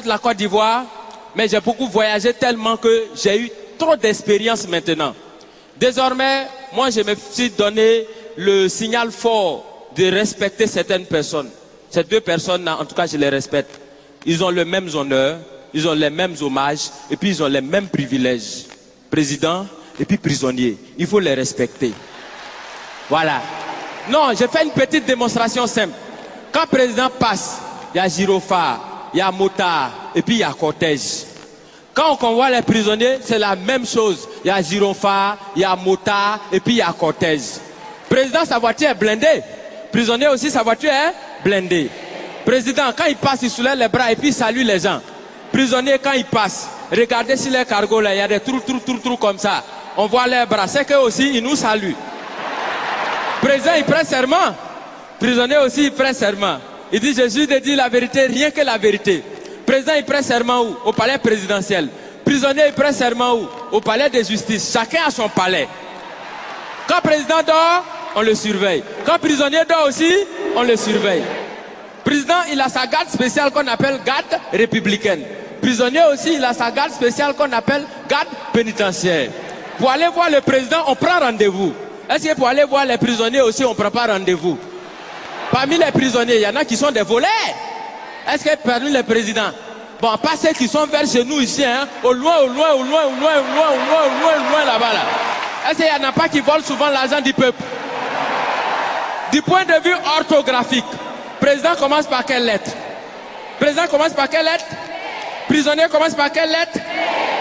de la Côte d'Ivoire, mais j'ai beaucoup voyagé tellement que j'ai eu trop d'expérience maintenant. Désormais, moi je me suis donné le signal fort de respecter certaines personnes. Ces deux personnes-là, en tout cas, je les respecte. Ils ont les mêmes honneurs, ils ont les mêmes hommages, et puis ils ont les mêmes privilèges. Président et puis prisonnier. Il faut les respecter. Voilà. Non, j'ai fait une petite démonstration simple. Quand le président passe, il y a gyrophare, il y a motard, et puis il y a cortège. Quand on convoie les prisonniers, c'est la même chose. Il y a gyrophare, il y a motard, et puis il y a cortège. Président, sa voiture est blindée. Prisonnier aussi, sa voiture est blindée. Président, quand il passe, il soulève les bras et puis il salue les gens. Prisonnier, quand il passe, regardez sur les cargos là, il y a des trous comme ça. On voit les bras, c'est qu'eux aussi, ils nous saluent. Président, il prend serment. Prisonnier aussi, il prend serment. Il dit, Jésus de dire la vérité, rien que la vérité. Président, il prend serment où? Au palais présidentiel. Prisonnier, il prend serment où? Au palais de justice. Chacun a son palais. Quand le président dort, on le surveille. Quand le prisonnier dort aussi, on le surveille. Président, il a sa garde spéciale qu'on appelle garde républicaine. Prisonnier aussi, il a sa garde spéciale qu'on appelle garde pénitentiaire. Pour aller voir le président, on prend rendez-vous. Est-ce que pour aller voir les prisonniers aussi, on ne prend pas rendez-vous? Parmi les prisonniers, il y en a qui sont des voleurs. Est-ce que parmi les présidents, bon, pas ceux qui sont vers chez nous ici, hein, au loin là-bas, là. Est-ce qu'il n'y en a pas qui volent souvent l'argent du peuple? Du point de vue orthographique, président commence par quelle lettre? Président commence par quelle lettre? Prisonnier commence par quelle lettre?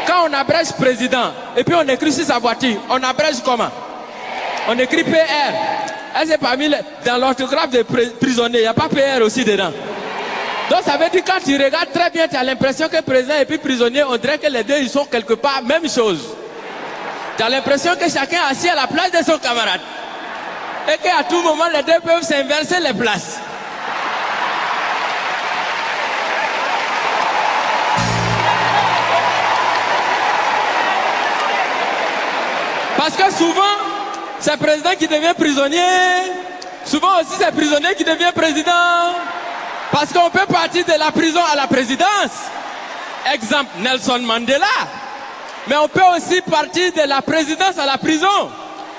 Quand on abrège président, et puis on écrit sur sa voiture, on abrège comment? On écrit PR. Est-ce que parmi dans l'orthographe des prisonniers, il n'y a pas PR aussi dedans? Donc ça veut dire quand tu regardes très bien, tu as l'impression que président et puis prisonnier, on dirait que les deux ils sont quelque part même chose. Tu as l'impression que chacun est assis à la place de son camarade. Et qu'à tout moment, les deux peuvent s'inverser les places. Parce que souvent, c'est le président qui devient prisonnier. Souvent aussi, c'est le prisonnier qui devient président. Parce qu'on peut partir de la prison à la présidence. Exemple, Nelson Mandela. Mais on peut aussi partir de la présidence à la prison.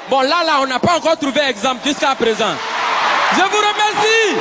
Bon, là, on n'a pas encore trouvé exemple jusqu'à présent. Je vous remercie.